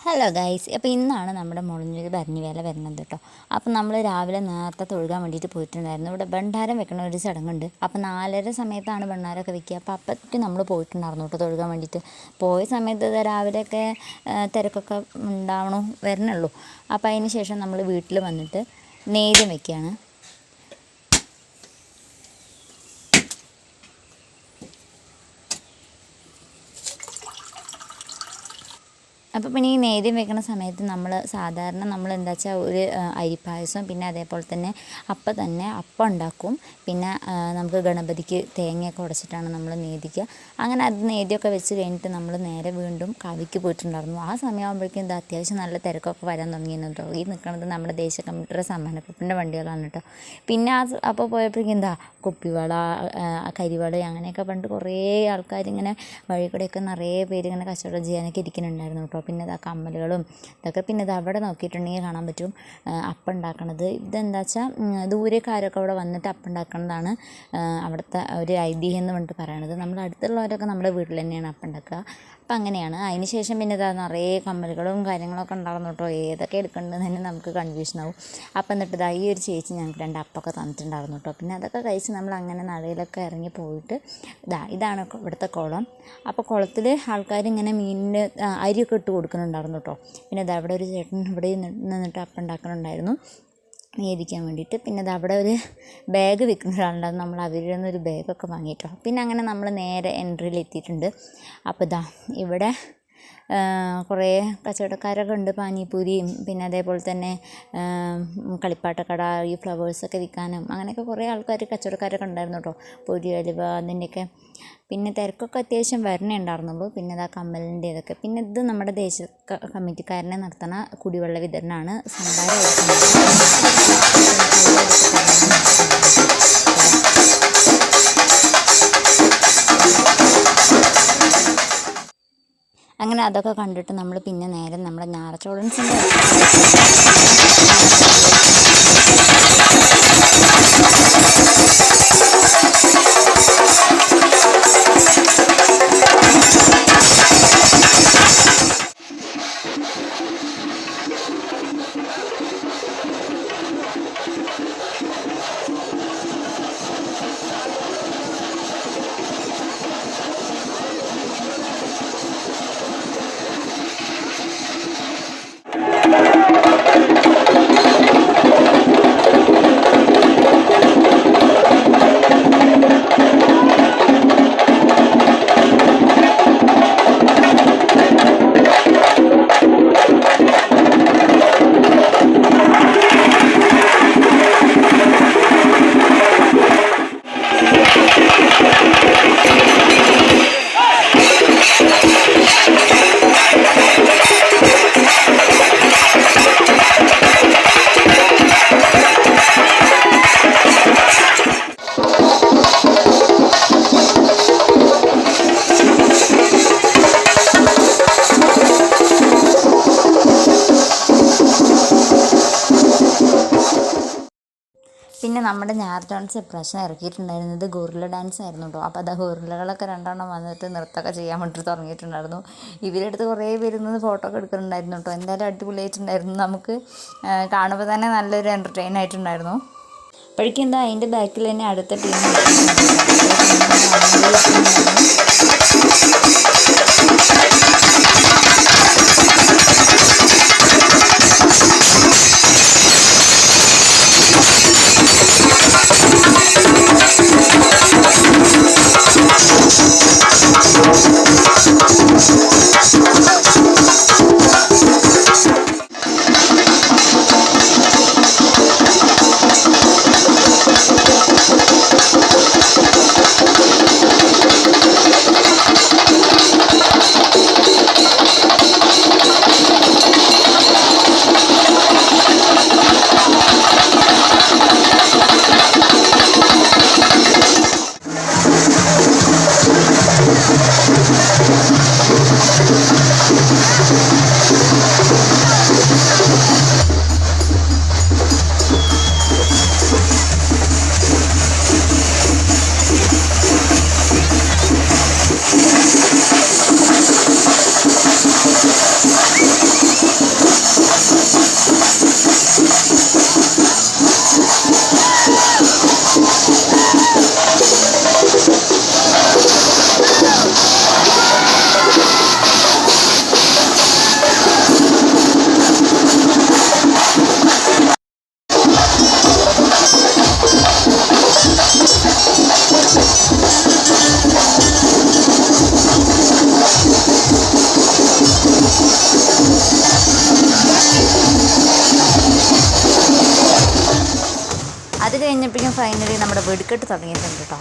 Hello guys, അപ്പോൾ ഇന്നാണ് നമ്മുടെ മുളഞ്ഞൊരു ഭരണി വേല വരുന്നത് കേട്ടോ. അപ്പോൾ നമ്മൾ രാവിലെ നേരത്തെ തൊഴുകാൻ വേണ്ടിയിട്ട് പോയിട്ടുണ്ടായിരുന്നു. ഇവിടെ ഭണ്ഡാരം വെക്കണ ഒരു ചടങ്ങുണ്ട്. അപ്പോൾ 4:30 സമയത്താണ് ഭണ്ഡാരമൊക്കെ വെക്കുക. അപ്പോൾ അപ്പത്തേക്ക് നമ്മൾ പോയിട്ടുണ്ടായിരുന്നു കേട്ടോ തൊഴുകാൻ വേണ്ടിയിട്ട്. പോയ സമയത്ത് രാവിലെയൊക്കെ തിരക്കൊക്കെ ഉണ്ടാവണു വരണുള്ളൂ. അപ്പോൾ അതിന് ശേഷം നമ്മൾ വീട്ടിൽ വന്നിട്ട് നെയ്ത് വെക്കുകയാണ്. അപ്പോൾ പിന്നെ ഈ നേദ്യം വെക്കുന്ന സമയത്ത് സാധാരണ നമ്മൾ എന്താ വെച്ചാൽ ഒരു അരിപ്പായസം, പിന്നെ അതേപോലെ തന്നെ അപ്പം ഉണ്ടാക്കും. പിന്നെ നമുക്ക് ഗണപതിക്ക് തേങ്ങയൊക്കെ ഉടച്ചിട്ടാണ് നമ്മൾ നേദിക്കുക. അങ്ങനെ അത് നേദ്യമൊക്കെ വെച്ച് കഴിഞ്ഞിട്ട് നമ്മൾ നേരെ വീണ്ടും കാവിക്ക് പോയിട്ടുണ്ടായിരുന്നു. ആ സമയമാകുമ്പോഴേക്കും എന്താ അത്യാവശ്യം നല്ല തിരക്കൊക്കെ വരാൻ തുടങ്ങിയിരുന്നു കേട്ടോ. ഈ നിൽക്കുന്നത് നമ്മുടെ ദേശീയ കമ്പ്യൂട്ടർ സമ്മാനക്കുപ്പിൻ്റെ വണ്ടികളാണ് കേട്ടോ. പിന്നെ അപ്പോൾ പോയപ്പോഴേക്കും എന്താ കുപ്പിവള, കരിവള അങ്ങനെയൊക്കെ പണ്ട് കുറേ ആൾക്കാരിങ്ങനെ വഴി കൂടെയൊക്കെ നിറയെ പേര് ഇങ്ങനെ കച്ചവടം ചെയ്യാനൊക്കെ ഇരിക്കുന്നുണ്ടായിരുന്നു കേട്ടോ. പിന്നെ ഇതാ കമ്മലുകളും ഇതൊക്കെ. പിന്നെ ഇത് അവിടെ നോക്കിയിട്ടുണ്ടെങ്കിൽ കാണാൻ പറ്റും അപ്പം ഉണ്ടാക്കണത്. ഇതെന്താ വെച്ചാൽ ദൂരക്കാരൊക്കെ അവിടെ വന്നിട്ട് അപ്പം ഉണ്ടാക്കുന്നതാണ് അവിടുത്തെ ഒരു ഐതിഹ്യം എന്ന് പറഞ്ഞിട്ട് പറയണത്. നമ്മൾ അടുത്തുള്ളവരൊക്കെ നമ്മുടെ വീട്ടിൽ തന്നെയാണ് അപ്പം ഉണ്ടാക്കുക. അപ്പം അങ്ങനെയാണ്. അതിന് ശേഷം പിന്നെ ഇതാ നിറയെ കമ്മലുകളും കാര്യങ്ങളൊക്കെ ഉണ്ടാകുന്നു കേട്ടോ. ഏതൊക്കെ എടുക്കേണ്ടതെന്ന് തന്നെ നമുക്ക് കൺഫ്യൂഷനാവും. അപ്പം എന്നിട്ട് ഇതാ ഈ ഒരു ചേച്ചി ഞങ്ങൾക്ക് 2 അപ്പമൊക്കെ തന്നിട്ടുണ്ടായിരുന്നു കേട്ടോ. പിന്നെ അതൊക്കെ കഴിച്ച് നമ്മൾ അങ്ങനെ നടയിലൊക്കെ ഇറങ്ങി പോയിട്ട് ഇതാണ് ഇവിടുത്തെ കുളം. അപ്പോൾ കുളത്തിൽ ആൾക്കാരിങ്ങനെ മീനിന് അരിയൊക്കെ ഇട്ട് കൊടുക്കുന്നുണ്ടായിരുന്നു കേട്ടോ. പിന്നെ അവിടെ ഒരു ചേട്ടൻ ഇവിടെ നിന്നിട്ട് അപ്പം ഉണ്ടാക്കുന്നുണ്ടായിരുന്നു നേദിക്കാൻ വേണ്ടിയിട്ട്. പിന്നെ അവിടെ ഒരു ബാഗ് വിൽക്കുന്ന ഒരാളുണ്ടായിരുന്നു. നമ്മൾ അവരിൽ നിന്നൊരു ബാഗൊക്കെ വാങ്ങിയിട്ടോ. പിന്നെ അങ്ങനെ നമ്മൾ നേരെ എൻട്രിയിൽ എത്തിയിട്ടുണ്ട്. അപ്പോൾ ഇവിടെ കുറേ കച്ചവടക്കാരൊക്കെ ഉണ്ട്. പാനിപൂരിയും പിന്നെ അതേപോലെ തന്നെ കളിപ്പാട്ടക്കട, ഈ ഫ്ലവേഴ്സൊക്കെ വിൽക്കാനും അങ്ങനെയൊക്കെ കുറേ ആൾക്കാർ കച്ചവടക്കാരൊക്കെ ഉണ്ടായിരുന്നു കേട്ടോ. പൊരി, അലുവ അതിൻ്റെയൊക്കെ. പിന്നെ തിരക്കൊക്കെ അത്യാവശ്യം വരണേ ഉണ്ടായിരുന്നുള്ളൂ. പിന്നെ കമ്മലിൻ്റെ ഇതൊക്കെ. പിന്നെ ഇത് നമ്മുടെ ദേശീയ കമ്മിറ്റിക്കാരനെ നടത്തുന്ന കുടിവെള്ള വിതരണമാണ്. സംഭാരം അങ്ങനെ അതൊക്കെ കണ്ടിട്ട് നമ്മൾ പിന്നെ നേരെ നമ്മുടെ ഞാറച്ചോളൻസിൻ്റെ പിന്നെ നമ്മുടെ ഞാർ ഡാൻസ് ഇപ്രാവശ്യം ഇറക്കിയിട്ടുണ്ടായിരുന്നത് ഗോറില്ല ഡാൻസ് ആയിരുന്നു കേട്ടോ. അപ്പോൾ ഗോറില്ലകളൊക്കെ 2 വന്നിട്ട് നൃത്തമൊക്കെ ചെയ്യാൻ വേണ്ടിയിട്ട് തുടങ്ങിയിട്ടുണ്ടായിരുന്നു. ഇവരെടുത്ത് കുറേ പേര് നിന്ന് ഫോട്ടോ ഒക്കെ എടുക്കുന്നുണ്ടായിരുന്നു കേട്ടോ. എന്തായാലും അടിപൊളിയായിട്ടുണ്ടായിരുന്നു. നമുക്ക് കാണുമ്പോൾ തന്നെ നല്ലൊരു എൻ്റർടൈൻ ആയിട്ടുണ്ടായിരുന്നു. അപ്പോഴേക്കും എന്താ അതിൻ്റെ ബാക്കിൽ തന്നെ അടുത്ത ടീം ഫൈനലി നമ്മുടെ വെടിക്കെട്ട് തുടങ്ങിയിട്ടുണ്ട് കേട്ടോ.